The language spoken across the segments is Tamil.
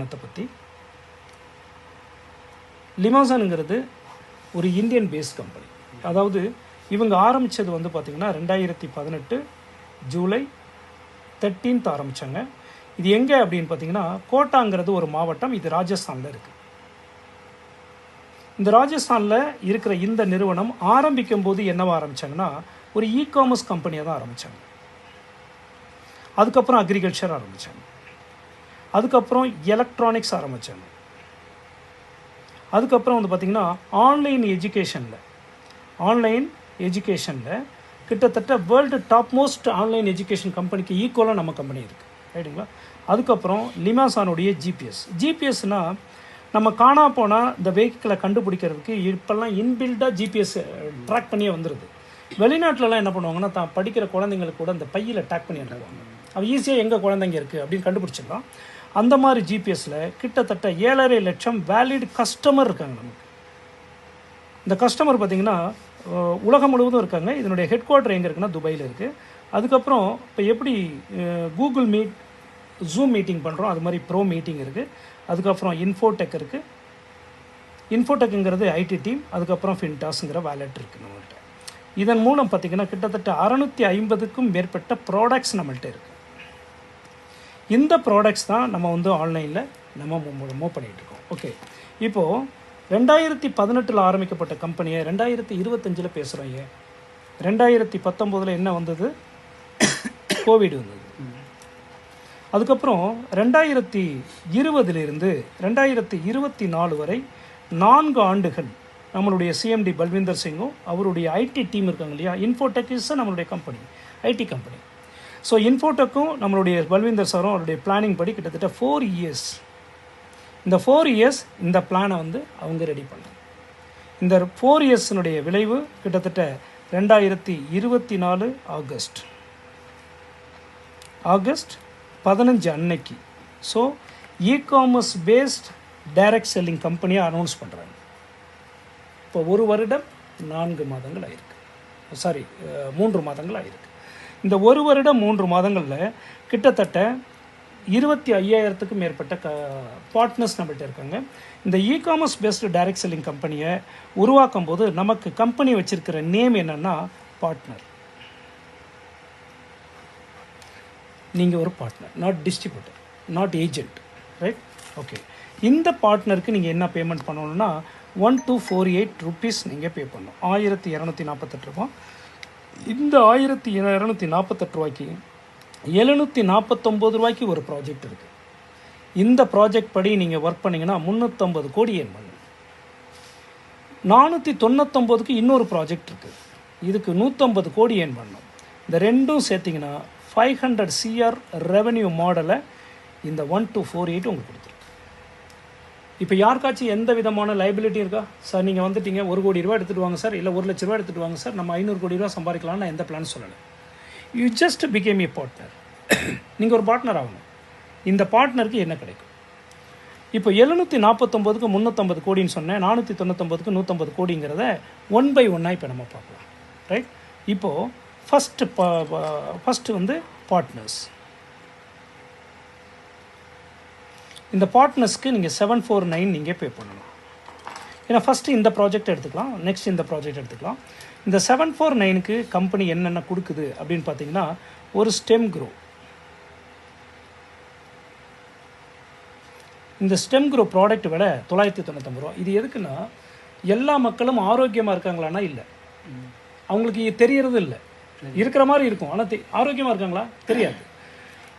நிறுவனத்தை பற்றி. லிமாசன்ங்கிறது ஒரு இந்தியன் பேஸ்ட் கம்பெனி. அதாவது இவங்க ஆரம்பித்தது வந்து பார்த்திங்கன்னா 2018 ஜூலை 13 ஆரம்பித்தாங்க. இது எங்கே அப்படின்னு பார்த்தீங்கன்னா கோட்டாங்கிறது ஒரு மாவட்டம், இது ராஜஸ்தானில் இருக்குது. இந்த ராஜஸ்தானில் இருக்கிற இந்த நிறுவனம் ஆரம்பிக்கும் போது என்னவா ஆரம்பித்தாங்கன்னா ஒரு இ-காமர்ஸ் கம்பெனியாக தான் ஆரம்பித்தாங்க. அதுக்கப்புறம் அக்ரிகல்ச்சர் ஆரம்பித்தாங்க, அதுக்கப்புறம் எலக்ட்ரானிக்ஸ் ஆரம்பித்தாங்க, அதுக்கப்புறம் வந்து பார்த்திங்கன்னா ஆன்லைன் எஜுகேஷனில் கிட்டத்தட்ட world top most online education கம்பெனிக்கு ஈக்குவலாக நம்ம கம்பெனி இருக்குது, ரைட்டுங்களா. அதுக்கப்புறம் லிமாசானுடைய ஜிபிஎஸ்னால் நம்ம காணா போனால் இந்த வெஹிக்கிளை கண்டுபிடிக்கிறதுக்கு இப்போல்லாம் இன்பில்டாக ஜிபிஎஸ் ட்ராக் பண்ணியே வந்துடுது. வெளிநாட்டிலலாம் என்ன பண்ணுவாங்கன்னா தான் படிக்கிற குழந்தைங்களுக்கு கூட அந்த பையில் ட்ராக் பண்ணி அனுப்புவாங்க. அவள் ஈஸியாக எங்கே குழந்தைங்க இருக்குது அப்படின்னு கண்டுபிடிச்சிடலாம். அந்த மாதிரி ஜிபிஎஸில் கிட்டத்தட்ட 7.5 லட்சம் வேலிட் கஸ்டமர் இருக்காங்க நமக்கு. இந்த கஸ்டமர் பார்த்திங்கன்னா உலகம் முழுவதும் இருக்காங்க. இதனுடைய ஹெட் குவார்ட்டர் எங்கே இருக்குன்னா துபாயில் இருக்குது. அதுக்கப்புறம் இப்போ எப்படி கூகுள் மீட், ஜூம் மீட்டிங் பண்ணுறோம், அது மாதிரி ப்ரோ மீட்டிங் இருக்குது. அதுக்கப்புறம் இன்ஃபோடெக் இருக்குது. இன்ஃபோடெக்குங்கிறது ஐடி டீம். அதுக்கப்புறம் ஃபின்டாஸுங்கிற வேலெட் இருக்குது நம்மள்கிட்ட. இதன் மூலம் பார்த்திங்கன்னா கிட்டத்தட்ட 650க்கும் மேற்பட்ட ப்ராடக்ட்ஸ் நம்மள்கிட்ட இருக்குது. இந்த ப்ராடக்ட்ஸ் தான் நம்ம வந்து ஆன்லைனில் நம்ம மூவ் பண்ணிகிட்ருக்கோம். ஓகே, இப்போது 2018 ஆரம்பிக்கப்பட்ட கம்பெனியை 2025 பேசுகிறோம். ஏன் 2019 என்ன வந்தது? கோவிட் வந்தது. அதுக்கப்புறம் 2020 2024 வரை 4 ஆண்டுகள் நம்மளுடைய சிஎம்டி பல்விந்தர் சிங்கும் அவருடைய ஐடி டீம் இருக்காங்க இல்லையா, இன்ஃபோடெக் இஸ் நம்மளுடைய கம்பெனி, ஐடி கம்பெனி. ஸோ இன்ஃபோடெக்கும் நம்மளுடைய பல்விந்தர் சாரும் அவருடைய பிளானிங் படி கிட்டத்தட்ட 4 இயர்ஸ், இந்த 4 இயர்ஸ் இந்த பிளானை வந்து அவங்க ரெடி பண்ணாங்க. இந்த 4 இயர்ஸினுடைய விளைவு கிட்டத்தட்ட 2024 ஆகஸ்ட் 15 அன்னைக்கு so e commerce based direct selling கம்பெனியை அனௌன்ஸ் பண்ணுறாங்க. இப்போ 1 வருடம் 4 மாதங்கள் ஆயிருக்கு, 3 மாதங்கள் ஆயிருக்கு. இந்த 1 வருடம் 3 மாதங்களில் கிட்டத்தட்ட 25,000க்கும் மேற்பட்ட பார்ட்னர்ஸ் நம்மள்கிட்ட இருக்காங்க. இந்த இ-காமர்ஸ் பேஸ்டு டைரக்ட் செல்லிங் கம்பெனியை உருவாக்கும் போது நமக்கு கம்பெனி வச்சுருக்கிற நேம் என்னென்னா பார்ட்னர். நீங்கள் ஒரு partner, not distributor, not agent, right? Okay, இந்த பார்ட்னருக்கு நீங்கள் என்ன பேமெண்ட் பண்ணணுன்னா 1248 ருபீஸ் நீங்கள் பே பண்ணணும். 1248 ரூபா. இந்த 1248 ரூபாய்க்கு 749 ரூபாய்க்கு ஒரு ப்ராஜெக்ட் இருக்குது. இந்த ப்ராஜெக்ட் படி நீங்கள் ஒர்க் பண்ணிங்கன்னா 350 கோடி ஏர்ன் பண்ணணும். 499க்கு இன்னொரு ப்ராஜெக்ட் இருக்குது, இதுக்கு 150 கோடி ஏர்ன் பண்ணணும். இந்த ரெண்டும் சேர்த்திங்கன்னா 500 CR ரெவென்யூ மாடலை இந்த 1248 உங்களுக்கு கொடுத்துருக்கு. இப்போ யாருக்காச்சும் எந்த விதமான லைபிலிட்டி இருக்கா? சார் நீங்கள் வந்துட்டீங்க, 1 கோடி ரூபா எடுத்துகிட்டு வாங்க சார், இல்லை 1 லட்ச ரூபா எடுத்துகிட்டு வாங்க சார், நம்ம 500 கோடி ரூபா சம்பாதிக்கலாம்னு நான் எந்த பிளான் சொல்லலை. You just became A partner. நீங்கள் ஒரு பார்ட்னர் ஆகணும். இந்த பார்ட்னருக்கு என்ன கிடைக்கும்? இப்போ 749க்கு 350 கோடின்னு சொன்னேன், 499க்கு 150 கோடிங்கிறத 1 by 1 இப்போ நம்ம பார்க்கலாம், ரைட்? இப்போது ஃபஸ்ட்டு வந்து பார்ட்னர்ஸ். இந்த பார்ட்னர்ஸ்க்கு நீங்கள் 749 நீங்கள் பே பண்ணணும். ஏன்னா ஃபஸ்ட்டு இந்த ப்ராஜெக்ட் எடுத்துக்கலாம், நெக்ஸ்ட் இந்த ப்ராஜெக்ட் எடுத்துக்கலாம். இந்த 749க்கு கம்பெனி என்னென்ன கொடுக்குது அப்படின்னு பார்த்தீங்கன்னா ஒரு ஸ்டெம் க்ரோ. இந்த ஸ்டெம் க்ரோ ப்ராடக்ட் விட 999 ரூபா. இது எதுக்குன்னா எல்லா மக்களும் ஆரோக்கியமாக இருக்காங்களான்னா இல்லை, அவங்களுக்கு தெரியறது இல்லை, இருக்கிற மாதிரி இருக்கும் ஆனால் ஆரோக்கியமாக இருக்காங்களா தெரியாது.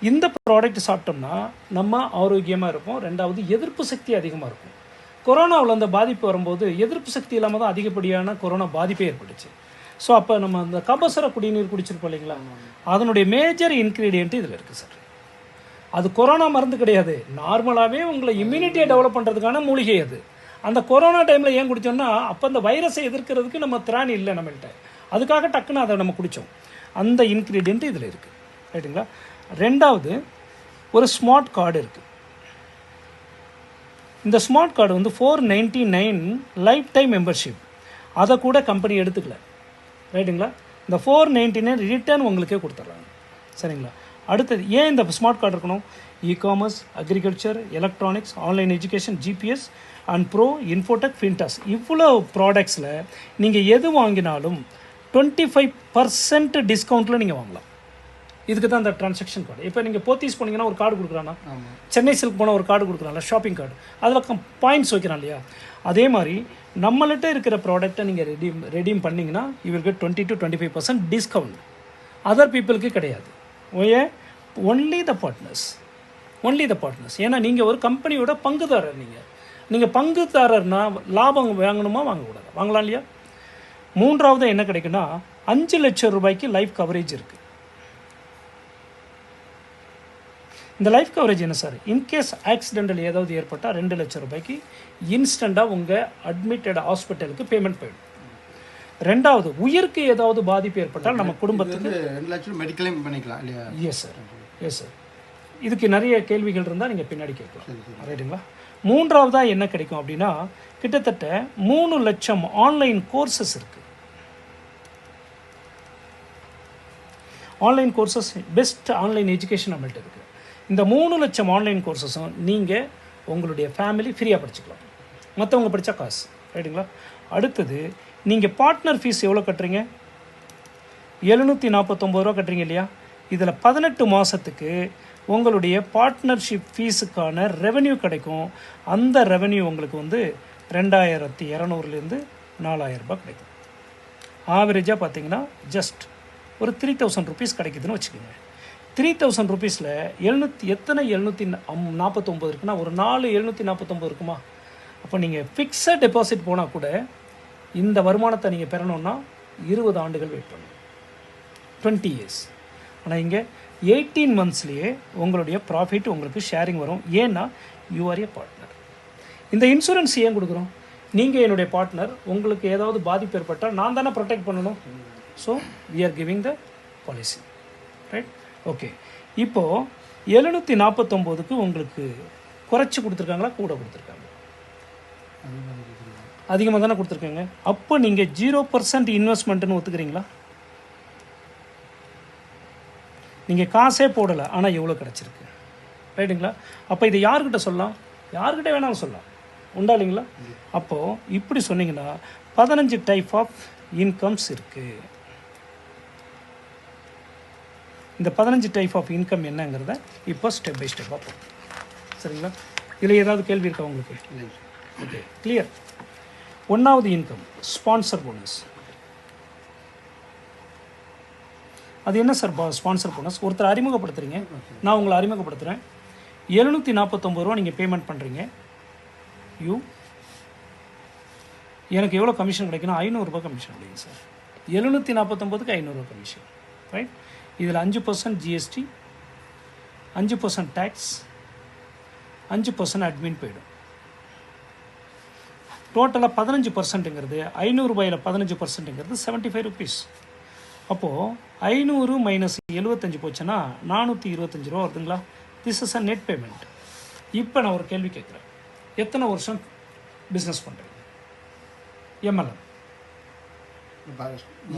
இந்த ப்ராடக்ட் சாப்பிட்டோம்னா நம்ம ஆரோக்கியமாக இருப்போம். ரெண்டாவது எதிர்ப்பு சக்தி அதிகமாக இருக்கும். கொரோனாவில் அந்த பாதிப்பு வரும்போது எதிர்ப்பு சக்தி இல்லாமல் தான் அதிகப்படியான கொரோனா பாதிப்பே ஏற்பட்டுச்சு. ஸோ அப்போ நம்ம அந்த கபசுர குடிநீர் குடிச்சிருப்போம் இல்லைங்களா, அதனுடைய மேஜர் இன்க்ரீடியன்ட்டு இதில் இருக்குது சார். அது கொரோனா மருந்து கிடையாது, நார்மலாகவே உங்களை இம்யூனிட்டியை டெவலப் பண்ணுறதுக்கான மூலிகை அது. அந்த கொரோனா டைமில் ஏன் குடித்தோம்னா அப்போ அந்த வைரஸை எதிர்க்கிறதுக்கு நம்ம திராணி இல்லை நம்மள்கிட்ட, அதுக்காக டக்குன்னு அதை நம்ம குடித்தோம். அந்த இன்க்ரீடியன்ட்டு இதில் இருக்குது, ரைட்டுங்களா. ரெண்டாவது ஒரு ஸ்மார்ட் கார்டு இருக்குது. இந்த ஸ்மார்ட் கார்டு வந்து 499 லைஃப் டைம் மெம்பர்ஷிப். அதை கூட கம்பெனி எடுத்துக்கல, ரைட்டுங்களா. இந்த 499 ரிட்டர்ன் உங்களுக்கே கொடுத்துட்றாங்க, சரிங்களா. அடுத்தது ஏன் இந்த ஸ்மார்ட் கார்டு இருக்கணும்? E-commerce, agriculture, electronics, online education, GPS and pro, infotech, ஃபின்டாஸ், இவ்வளோ ப்ராடக்ட்ஸில் நீங்கள் எது வாங்கினாலும் 25% டிஸ்கவுண்ட்டில் நீங்கள் வாங்கலாம். இதுக்கு தான் அந்த ட்ரான்சாக்ஷன் கார்டு. இப்போ நீங்கள் போத்தீஸ் போனீங்கன்னா ஒரு கார்டு கொடுக்குறான்னா, சென்னை சில்க் போனால் ஒரு கார்டு கொடுக்குறாங்களா, ஷாப்பிங் கார்டு, அதில் பாயிண்ட்ஸ் வைக்கிறான் இல்லையா? அதே மாதிரி நம்மள்கிட்ட இருக்கிற ப்ராடக்ட்டை நீங்கள் ரெடீம் பண்ணிங்கன்னா you will get 20 to 25% discount. Other பீப்புளுக்கு கிடையாது. Only the partners. ஏன்னா நீங்கள் ஒரு கம்பெனியோட பங்குதாரர். நீங்கள் பங்குதாரர்னா லாபம் வாங்கணுமா, வாங்கக்கூடாது? வாங்கலாம் இல்லையா? மூன்றாவது என்ன கிடைக்குன்னா 5 லட்சம் ரூபாய்க்கு லைஃப் கவரேஜ் இருக்குது. இந்த லைஃப் கவரேஜ் என்ன சார்? இன்கேஸ் ஆக்சிடென்டல் ஏதாவது ஏற்பட்டால் 2 லட்சம் ரூபாய்க்கு இன்ஸ்டண்ட்டாக உங்கள் அட்மிட்டட் ஹாஸ்பிட்டலுக்கு பேமெண்ட் போயிடும். ரெண்டாவது, உயிருக்கு ஏதாவது பாதிப்பு ஏற்பட்டால் நம்ம குடும்பத்துக்கு 2 லட்சம் மெடிக்கலையும் பண்ணிக்கலாம் இல்லையா? Yes sir. இதுக்கு நிறைய கேள்விகள் இருந்தால் நீங்கள் பின்னாடி கேட்கலாம். ரைட்டுங்களா? மூன்றாவதாக என்ன கிடைக்கும் அப்படின்னா கிட்டத்தட்ட 3 லட்சம் ஆன்லைன் கோர்சஸ் இருக்குது. Online courses, best online education நம்மள்கிட்ட இருக்குது. இந்த 3 லட்சம் ஆன்லைன் கோர்சஸும் நீங்கள் உங்களுடைய ஃபேமிலி ஃப்ரீயாக படிச்சுக்கலாம். மற்றவங்க படித்தா காசு. ரைட்டுங்களா? அடுத்தது, நீங்கள் பார்ட்னர் ஃபீஸ் எவ்வளோ கட்டுறீங்க? 749 ரூபா கட்டுறீங்க இல்லையா? இதில் 18 மாதத்துக்கு உங்களுடைய பார்ட்னர்ஷிப் ஃபீஸுக்கான ரெவென்யூ கிடைக்கும். அந்த ரெவென்யூ உங்களுக்கு 2200லேருந்து 4000 ரூபாய் கிடைக்கும். ஆவரேஜாக பார்த்தீங்கன்னா ஜஸ்ட் ஒரு 3000 ருபீஸ் கிடைக்குதுன்னு வச்சுக்கோங்க. 3000 ருபீஸில் எத்தனை 749 இருக்குன்னா ஒரு 4 749 இருக்குமா? அப்போ நீங்கள் ஃபிக்ஸட் டெபாசிட் போனால் கூட இந்த வருமானத்தை நீங்கள் பெறணுன்னா 20 ஆண்டுகள் வெயிட் பண்ணணும், 20 இயர்ஸ். ஆனால் இங்கே 18 மந்த்ஸ்லேயே உங்களுடைய ப்ராஃபிட் உங்களுக்கு ஷேரிங் வரும். ஏன்னா யூ ஆர் ஏ பார்ட்னர். இந்த இன்சூரன்ஸ் ஏன் கொடுக்குறோம்? நீங்கள் என்னுடைய பார்ட்னர், உங்களுக்கு ஏதாவது பாதிப்பு ஏற்பட்டால் நான் தானே ப்ரொடெக்ட் பண்ணணும். So we are giving the policy. Right? Okay. இப்போது 749க்கு உங்களுக்கு குறைச்சி கொடுத்துருக்காங்களா, கூட கொடுத்துருக்காங்க? அதிகமாக தானே கொடுத்துருக்காங்க. அப்போ நீங்கள் 0% இன்வெஸ்ட்மெண்ட்டுன்னு ஒத்துக்கிறீங்களா? நீங்கள் காசே போடலை, ஆனால் எவ்வளோ கிடச்சிருக்கு. ரைட்டுங்களா? அப்போ இதை யார்கிட்ட சொல்லலாம்? யார்கிட்ட வேணாலும் சொல்லலாம். உண்டா இல்லைங்களா? அப்போது இப்படி சொன்னீங்கன்னா 15 டைப் ஆஃப் இன்கம்ஸ் இருக்குது. இந்த 15 டைப் ஆஃப் இன்கம் என்னங்கிறத இப்போ ஸ்டெப் பை ஸ்டெப்பாக போகும். சரிங்களா? இதில் ஏதாவது கேள்வி இருக்கா உங்களுக்கு? Okay, clear. 1வது இன்கம் ஸ்பான்சர் போனஸ். அது என்ன சார் ஸ்பான்சர் போனஸ்? ஒருத்தர் அறிமுகப்படுத்துகிறீங்க, நான் உங்களை அறிமுகப்படுத்துகிறேன். 749 ரூபா நீங்கள் பேமெண்ட் பண்ணுறீங்க. எனக்கு எவ்வளோ கமிஷன் கிடைக்குன்னா 500 ரூபாய் கமிஷன் கிடைக்கும் சார். 749க்கு 500 ரூபா கமிஷன். ரைட்? இதில் 5% ஜிஎஸ்டி, 5% டேக்ஸ், 5% அட்மின் போய்டும். டோட்டலாக 15%ங்கிறது 500 ரூபாயில் 15%ங்கிறது 75 ருபீஸ். அப்போது 500 மைனஸ் 75 போச்சுன்னா 425 ரூபா வருதுங்களா? This is a net payment. இப்போ நான் ஒரு கேள்வி கேட்குறேன். எத்தனை வருஷம் பிஸ்னஸ் பண்ணுறீங்க? எம்எல்எம்.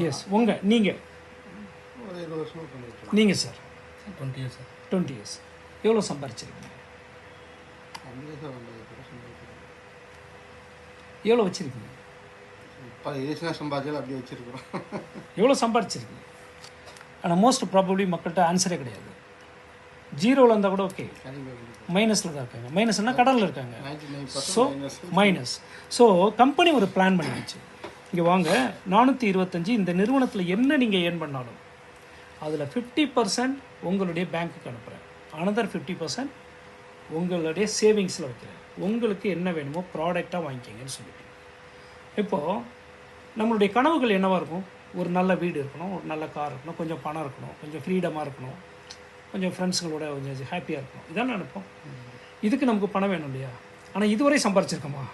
எஸ், நீங்கள் சார் 20 இயர்ஸ். 20 இயர்ஸ். எவ்வளோ சம்பாரிச்சிருக்கீங்க? எவ்வளோ வச்சுருக்கீங்க? அப்படியே வச்சுருக்கோம். எவ்வளோ சம்பாரிச்சிருக்கீங்க? ஆனால் மோஸ்ட் ப்ராபப்ளி மக்கள்கிட்ட ஆன்சரே கிடையாது. ஜீரோவில் இருந்தால் கூட ஓகே, மைனஸில் தான் இருக்காங்க. மைனஸ்னால் கடலில் இருக்காங்க. So minus. ஸோ கம்பெனி ஒரு பிளான் பண்ணிடுச்சு. இங்கே வாங்க, 425 இந்த நிறுவனத்தில் என்ன நீங்கள் ஏர்ன் பண்ணாலும் அதில் 50% உங்களுடைய பேங்க்குக்கு அனுப்புகிறேன், அனதர் 50% உங்களுடைய சேவிங்ஸில் வைக்கிறேன். உங்களுக்கு என்ன வேணுமோ ப்ராடக்டாக வாங்கிக்கிங்கன்னு சொல்லிட்டு. இப்போது நம்மளுடைய கனவுகள் என்னவாக இருக்கும்? ஒரு நல்ல வீடு இருக்கணும், ஒரு நல்ல கார் இருக்கணும், கொஞ்சம் பணம் இருக்கணும், கொஞ்சம் ஃப்ரீடமாக இருக்கணும், கொஞ்சம் ஃப்ரெண்ட்ஸுங்களோட கொஞ்சம் ஹாப்பியாக இருக்கணும். இதான் நினைப்போம். இதுக்கு நமக்கு பணம் வேணும் இல்லையா? ஆனால் இதுவரை சம்பாரிச்சிருக்கோமா?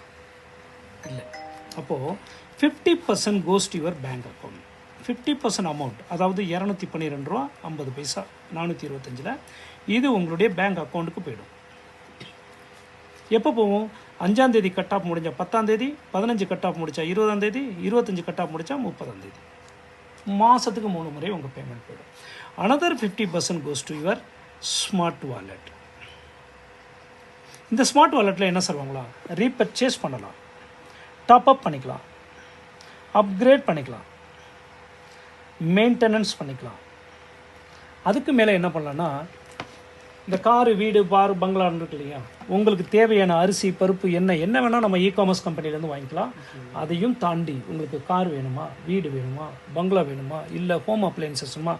இல்லை. அப்போது 50% goes to your bank account. 50% amount, அதாவது 212 ரூபா 50 பைசா 425ல் இது உங்களுடைய பேங்க் அக்கௌண்ட்டுக்கு போயிடும். எப்போ போவோம்? 5ஆம் தேதி கட் ஆஃப் முடிஞ்சா 10ஆம் தேதி, 15 கட் ஆஃப் முடித்தா 20ஆம் தேதி, 25 கட் ஆஃப் முடித்தா 30ஆம் தேதி. மாதத்துக்கு 3 முறை உங்கள் பேமெண்ட் போயிடும். another 50% goes to your smart wallet. இந்த ஸ்மார்ட் வாலெட்டில் என்ன சொல்லுவாங்களா, ரீபர்ச்சேஸ் பண்ணலாம், டாப் அப் பண்ணிக்கலாம், அப்கிரேட் பண்ணிக்கலாம், மெயின்டெனன்ஸ் பண்ணிக்கலாம். அதுக்கு மேலே என்ன பண்ணலான்னா, இந்த காரு, வீடு, பார், பங்களான்னு இருக்கு இல்லையா, உங்களுக்கு தேவையான அரிசி, பருப்பு, என்ன வேணால் நம்ம இ-காமர்ஸ் கம்பெனிலேருந்து வாங்கிக்கலாம். அதையும் தாண்டி உங்களுக்கு கார் வேணுமா, வீடு வேணுமா, பங்களா வேணுமா, இல்லை ஹோம் அப்ளையன்சஸ் வேணுமா,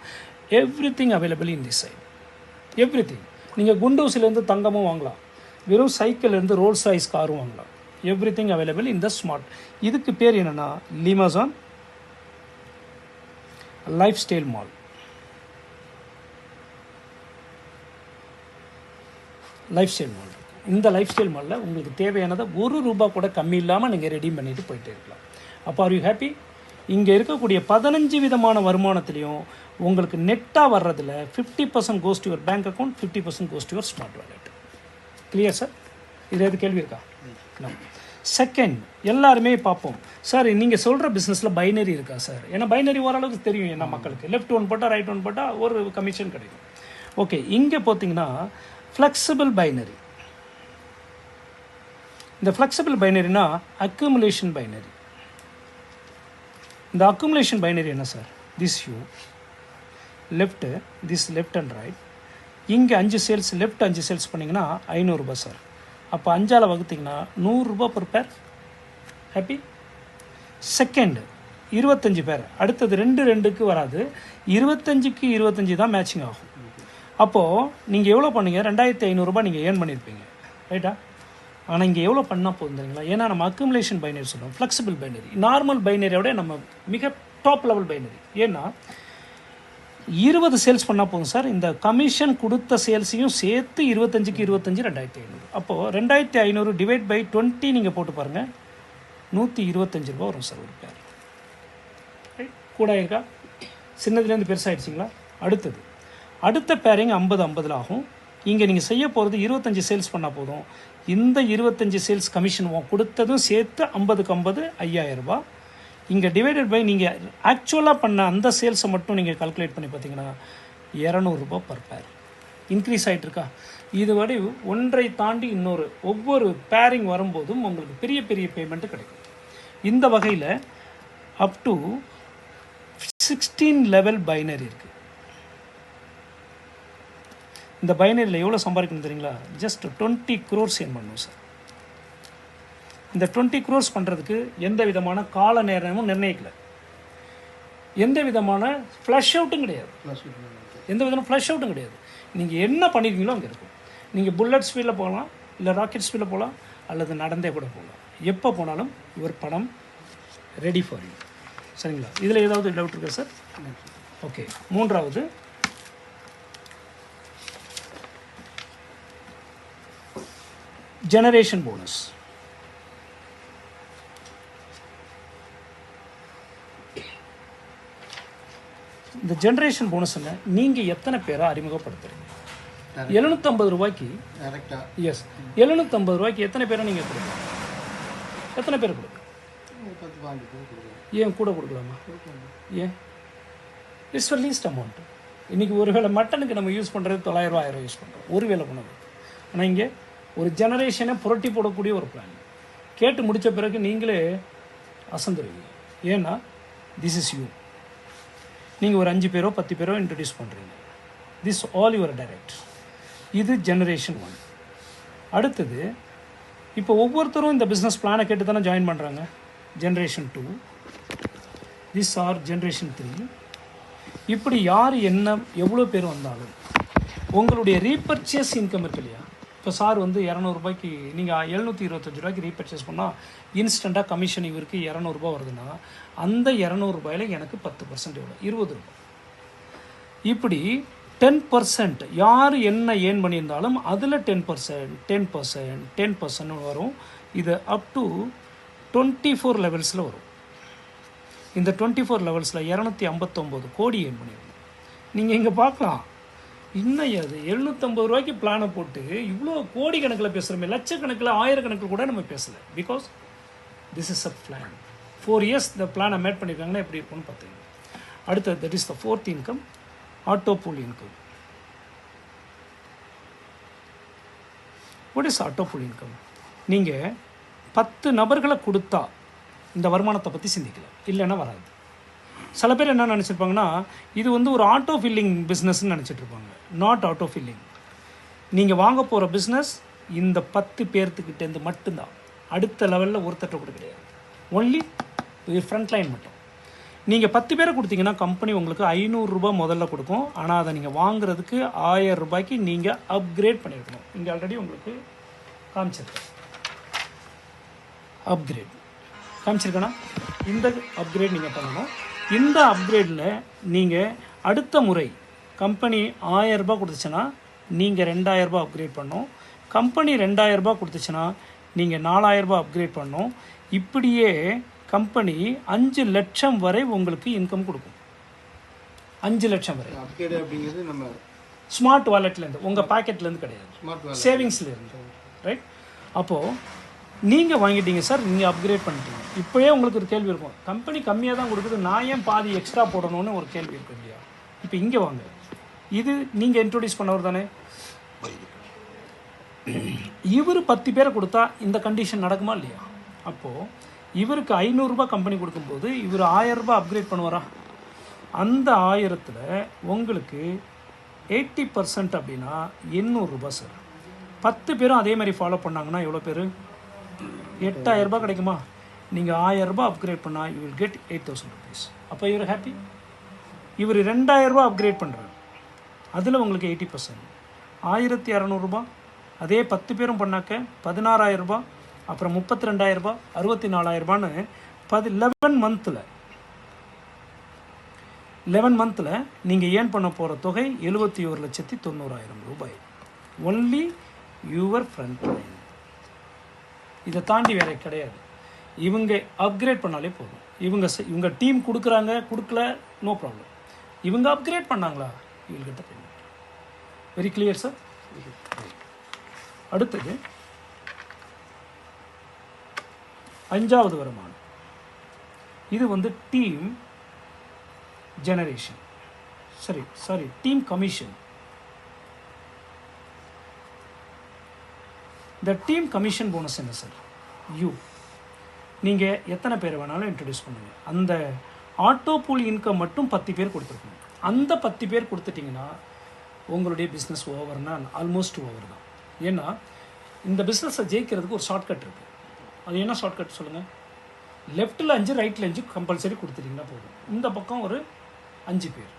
everything available in this site. Everything. நீங்கள் குண்டூஸ்லேருந்து தங்கமும் வாங்கலாம், வெறும் சைக்கிள்லேருந்து ரோல்ஸ் ராய்ஸ் காரும் வாங்கலாம். Everything available in the smart. இதுக்கு பேர் என்னென்னா லிமாசான் lifestyle mall. Lifestyle mall. இந்த லைஃப் ஸ்டைல் மாலில் உங்களுக்கு தேவையானதை ₹1 கூட கம்மி இல்லாமல் நீங்கள் ரெடீம் பண்ணிட்டு போயிட்டே இருக்கலாம். அப்போ ஆர் யூ ஹாப்பி? இங்கே இருக்கக்கூடிய 15 விதமான வருமானத்துலேயும் உங்களுக்கு நெட்டாக வர்றதில் 50% goes to your bank account, 50% goes to your smart wallet. Clear sir? இது எது கேள்வி இருக்கா? செகண்ட், எல்லாருமே பார்ப்போம் சார், நீங்கள் சொல்கிற பிஸ்னஸில் பைனரி இருக்கா சார்? ஏன்னா பைனரி ஓரளவுக்கு தெரியும் என்ன மக்களுக்கு, லெஃப்ட் ஒன் போட்டால் ரைட் ஒன் போட்டால் ஒரு கமிஷன் கிடைக்கும். ஓகே, இங்கே பார்த்தீங்கன்னா ஃப்ளெக்சிபிள் பைனரி. இந்த ஃப்ளெக்சிபிள் பைனரினா அக்யூமுலேஷன் பைனரி. இந்த அக்யூமுலேஷன் பைனரி என்ன sir? This you left, this left and right. இங்கே 5 சேல்ஸ், லெஃப்ட் 5 சேல்ஸ் பண்ணிங்கன்னா ₹500 சார். அப்போ 5ஆல் வகுத்திங்கன்னா ₹100 per பேர். ஹாப்பி? செகண்ட் 25 பேர். அடுத்தது 2க்கு வராது, 25க்கு 25 தான் மேட்சிங் ஆகும். அப்போது நீங்கள் எவ்வளோ பண்ணீங்க? ₹2500 நீங்கள் ஏர்ன் பண்ணியிருப்பீங்க, ரைட்டா? ஆனால் இங்கே எவ்வளோ பண்ணால் போதும் தெரியுங்களா? ஏன்னா நம்ம அக்யூமுலேஷன் பைனரி சொல்லுவோம், ஃப்ளெக்சிபிள் பைனரி. நார்மல் பைனரியோட நம்ம மிக டாப் லெவல் பைனரி. ஏன்னா 20 சேல்ஸ் பண்ணால் போதும் சார். இந்த கமிஷன் கொடுத்த சேல்ஸையும் சேர்த்து 25க்கு 25 ₹2500. அப்போது ₹2500 டிவைட் பை 20 நீங்கள் போட்டு பாருங்கள், ₹125 வரும் சார் ஒரு பேர். ரைட்? கூட இருக்கா? சின்னதுலேருந்து பெருசாகிடுச்சிங்களா? அடுத்த பேரிங் 50 ஆகும். இங்கே நீங்கள் செய்ய போகிறது 25 சேல்ஸ் பண்ணால் போதும். இந்த 25 சேல்ஸ் கமிஷன் கொடுத்ததும் சேர்த்து 50க்கு 50 ₹5000. இங்கே டிவைடட் பை நீங்கள் ஆக்சுவலாக பண்ண அந்த சேல்ஸை மட்டும் நீங்கள் கால்குலேட் பண்ணி பார்த்தீங்கன்னா ₹200 per பேர். இன்க்ரீஸ் ஆகிட்டு இருக்கா? இதுவரை ஒன்றை தாண்டி இன்னொரு ஒவ்வொரு பேரிங் வரும்போதும் உங்களுக்கு பெரிய பெரிய பேமெண்ட்டு கிடைக்கும். இந்த வகையில் அப் டு 16 லெவல் பைனரி இருக்குது. இந்த பைனரியில் எவ்வளோ சம்பாதிக்கணும் தெரியுங்களா? ஜஸ்ட் 20 crores ஏர்ன் பண்ணணும் சார். இந்த 20 crores பண்ணுறதுக்கு எந்த விதமான கால நேரமும் நிர்ணயிக்கல, எந்த விதமான ஃப்ளஷ் அவுட்டும் கிடையாது, நீங்கள் என்ன பண்ணியிருக்கீங்களோ அங்கே இருக்கும். நீங்கள் புல்லட் ஸ்பீடில் போகலாம், இல்லை ராக்கெட் ஸ்பீடில் போகலாம், அல்லது நடந்தே கூட போகலாம். எப்போ போனாலும் இவர் பணம் ரெடி ஃபார் யூ. சரிங்களா? இதில் ஏதாவது டவுட் இருக்கா சார்? ஓகே. மூன்றாவது, ஜெனரேஷன் போனஸ். இந்த ஜென்ரேஷன் போனஸ்ங்க நீங்கள் எத்தனை பேரை அறிமுகப்படுத்துறீங்க? ₹750 எஸ், ₹750 எத்தனை பேரை நீங்கள் கொடுக்கலாம்? எத்தனை பேர் கொடுக்கலாம்? ஏன் கூட கொடுக்கலாமா? ஏன்? It's for least amount. இன்றைக்கி ஒருவேளை மட்டனுக்கு நம்ம யூஸ் பண்ணுறது $900 1000 யூஸ் பண்ணுறோம் ஒருவேளை உணவு. ஆனால் இங்கே ஒரு ஜெனரேஷனை புரட்டி போடக்கூடிய ஒரு பிளான். கேட்டு முடித்த பிறகு நீங்களே அசந்துருவீங்க. ஏன்னா திஸ் இஸ் யூ. நீங்கள் ஒரு 5 பேரோ 10 பேரோ இன்ட்ரடியூஸ் பண்ணுறீங்க. This all your direct. இது ஜெனரேஷன் 1. அடுத்தது, இப்போ ஒவ்வொருத்தரும் இந்த பிஸ்னஸ் பிளானை கேட்டு தானே ஜாயின் பண்ணுறாங்க. Generation 2, this are generation 3. இப்படி யார் என்ன எவ்வளோ பேர் வந்தாலும் உங்களுடைய ரீபர்ச்சேஸ் இன்கம் இருக்கு இல்லையா? இப்போ சார் வந்து ₹200 நீங்கள் ₹725 ரீபர்ச்சேஸ் பண்ணால் இன்ஸ்டண்ட்டாக கமிஷன் இவருக்கு ₹200 வருதுன்னா அந்த ₹200 எனக்கு 10% எவ்வளோ? ₹20. இப்படி 10% யார் என்ன ஏர்ன் பண்ணியிருந்தாலும் அதில் 10% வரும். இது அப் டு 24 லெவல்ஸில் வரும். இந்த 24 லெவல்ஸில் 259 கோடி ஏர்ன் பண்ணியிருக்கோம். நீங்கள் இங்கே பார்க்கலாம், இன்னும் அது ₹750 பிளானை போட்டு இவ்வளோ கோடி கணக்கில் பேசுகிறோமே, லட்சக்கணக்கில் ஆயிரக்கணக்கில் கூட நம்ம பேசலை. Because this is a plan. 4 years இந்த பிளானை மேட் பண்ணியிருக்காங்கன்னா எப்படி இருக்கும்னு பார்த்தீங்க. அடுத்தது, that is the 4th income. Auto pool income. What is auto pool income? நீங்கள் 10 நபர்களை கொடுத்தா இந்த வருமானத்தை பற்றி சிந்திக்கலாம், இல்லைன்னா வராது. சில பேர் என்ன நினச்சிருப்பாங்கன்னா இது வந்து ஒரு ஆட்டோ ஃபில்லிங் பிஸ்னஸ்ன்னு நினச்சிட்டு இருப்பாங்க. Not auto filling. நீங்கள் வாங்க போகிற பிஸ்னஸ் இந்த 10 பேர்த்துக்கிட்டேருந்து மட்டும்தான். அடுத்த லெவலில் ஒருத்தட்ட கூட கிடையாது. ஒன்லி ஃப்ரண்ட் லைன் மட்டும். நீங்கள் 10 பேரை கொடுத்தீங்கன்னா கம்பெனி உங்களுக்கு 500 ரூபாய் முதல்ல கொடுக்கும். ஆனால் அதை நீங்கள் வாங்குறதுக்கு 1000 ரூபாய்க்கு நீங்கள் அப்கிரேட் பண்ணியிருக்கணும். இங்கே ஆல்ரெடி உங்களுக்கு காமிச்சிருக்கேன். அப்கிரேட் காமிச்சிருக்கேன்னா இந்த அப்கிரேட் நீங்கள் பண்ணணும். இந்த அப்கிரேடில் நீங்கள் அடுத்த முறை கம்பெனி 1000 ரூபாய் கொடுத்துச்சுன்னா நீங்கள் 2000 ரூபாய் அப்கிரேட் பண்ணணும். கம்பெனி 2000 ரூபாய் கொடுத்துச்சுன்னா நீங்கள் 4000 ரூபாய் அப்கிரேட் பண்ணணும். இப்படியே கம்பெனி 5 லட்சம் வரை உங்களுக்கு இன்கம் கொடுக்கும். 5 லட்சம் வரை. அப்கிரேட் அப்படிங்கிறது நம்ம ஸ்மார்ட் வாலெட்லேருந்து, உங்கள் பாக்கெட்லேருந்து கிடையாது, ஸ்மார்ட் வாலெட் சேவிங்ஸ்லேருந்து. ரைட்? அப்போது நீங்கள் வாங்கிட்டீங்க சார், நீங்கள் அப்கிரேட் பண்ணிட்டீங்க. இப்போயே உங்களுக்கு ஒரு கேள்வி இருக்கும், கம்பெனி கம்மியாக தான் கொடுக்குது, நான் ஏன் பாதி எக்ஸ்ட்ரா போடணும்னு ஒரு கேள்வி இருக்கும் இல்லையா? இப்போ இங்கே வாங்க, இது நீங்கள் இன்ட்ரோடியூஸ் பண்ணவர் தானே. இவர் 10 பேரை கொடுத்தா இந்த கண்டிஷன் நடக்குமா இல்லையா? அப்போது இவருக்கு 500 ரூபாய் கம்பெனி கொடுக்கும்போது இவர் 1000 ரூபாய் அப்கிரேட் பண்ணுவாரா? அந்த 1000ல் உங்களுக்கு 80% அப்படின்னா 800 ரூபாய் சார். 10 பேரும் அதே மாதிரி ஃபாலோ பண்ணாங்கன்னா எவ்வளோ பேர்? 8000 ரூபாய் கிடைக்குமா? நீங்கள் 1000 ரூபாய் அப்கிரேட் பண்ணால் யூ வில் கெட் 8000 rupees. அப்போ இவர் ஹாப்பி. இவர் 2000 ரூபாய் அப்கிரேட் பண்ணுறாரு, அதில் உங்களுக்கு 80%. 1200 ரூபாய். அதே 10 பேரும் பண்ணாக்க 16000 ரூபாய், அப்புறம் 32000 ரூபாய், 64000 ரூபான்னு 11 மந்தில் நீங்கள் ஏர்ன் பண்ண போகிற தொகை 71,90,000 ரூபாய். Only your front line. இதை தாண்டி வேற கிடையாது. இவங்க அப்கிரேட் பண்ணாலே போதும். இவங்க டீம் கொடுக்குறாங்க, கொடுக்கல, நோ ப்ராப்ளம். இவங்க அப்கிரேட் பண்ணாங்களா, you will get the payment. Very clear sir. அடுத்தது 5வது வருமானம். இது வந்து team generation, sorry team commission. இந்த டீம் கமிஷன் போனஸ் என்ன சார்? நீங்கள் எத்தனை பேர் வேணாலும் இன்ட்ரடியூஸ் பண்ணுங்கள். அந்த ஆட்டோ பூல் இன்கம் மட்டும் 10 பேர் கொடுத்துருக்கணும். அந்த 10 பேர் கொடுத்துட்டிங்கன்னா உங்களுடைய பிஸ்னஸ் ஓவர்னா ஆல்மோஸ்ட் ஓவர் தான். ஏன்னா இந்த பிஸ்னஸை ஜெயிக்கிறதுக்கு ஒரு ஷார்ட்கட் இருக்குது. அது என்ன ஷார்ட்கட் சொல்லுங்கள்? லெஃப்ட்டில் 5 ரைட்டில் 5 கம்பல்சரி கொடுத்துட்டிங்கன்னா போதும். இந்த பக்கம் ஒரு 5 பேர்,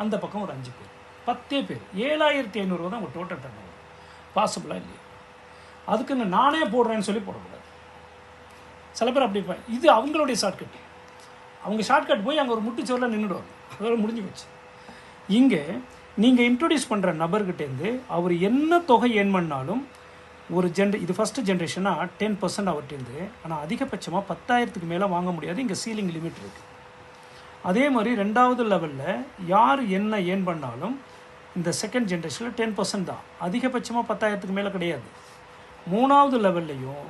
அந்த பக்கம் ஒரு 5 பேர், 10 பேர், 7500 ரூபா தான் உங்கள் டோட்டல் டர்ன் ஓவர். பாசிபிளாக இல்லையா? அதுக்குன்னு நானே போடுறேன்னு சொல்லி போடக்கூடாது. சில பேர் அப்படி இருப்பாங்க. இது அவங்களுடைய ஷார்ட்கட். அவங்க ஷார்ட்கட் போய் அங்கே ஒரு முட்டுச்சோரில் நின்றுடுவாங்க. அதோட முடிஞ்சு போச்சு. இங்கே நீங்கள் இன்ட்ரடியூஸ் பண்ணுற நபர்கிட்டேருந்து அவர் என்ன தொகை ஏர்ன் பண்ணாலும் ஒரு இது ஃபஸ்ட்டு ஜென்ரேஷனா 10% அவர்கிட்டேருந்து. ஆனால் அதிகபட்சமாக 10,000க்கு மேலே வாங்க முடியாது. இங்கே சீலிங் லிமிட் இருக்குது. அதே மாதிரி 2வது லெவலில் யார் என்ன ஏர்ன் பண்ணாலும் இந்த செகண்ட் ஜென்ரேஷனில் 10% தான். அதிகபட்சமாக 10,000க்கு மேலே கிடையாது. 3வது லெவல்லையும்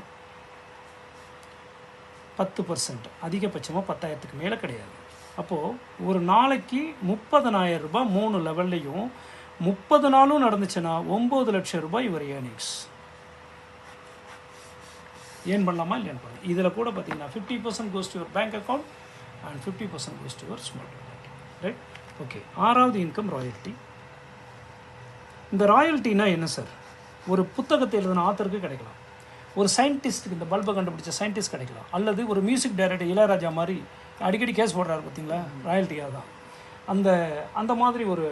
10%, அதிகபட்சமாக 10,000க்கு மேலே கிடையாது. அப்போது ஒரு நாளைக்கு 30,000 ரூபாய் 3 லெவல்லையும் 30 நாளும் நடந்துச்சுன்னா 9 லட்சம் ரூபாய் இவர் ஏர்னிங்ஸ் ஏர்ன் பண்ணலாமா இல்லைன்னு பண்ணலாம். இதில் கூட பார்த்தீங்கன்னா 50% goes to your bank account and 50% goes to your smart wallet. Right? Okay. 6வது இன்கம் ராயல்ட்டி. இந்த ராயல்ட்டினா என்ன சார்? ஒரு புத்தகத்தை எழுதின ஆத்தருக்கு கிடைக்கலாம், ஒரு சயின்டிஸ்ட்டுக்கு, இந்த பல்பை கண்டுபிடிச்ச சயின்டிஸ்ட் கிடைக்கலாம், அல்லது ஒரு மியூசிக் டைரக்டர் இளையராஜா மாதிரி அடிக்கடி கேஸ் போடுறாரு பார்த்தீங்களா, ராயல்ட்டியாக தான். அந்த மாதிரி ஒரு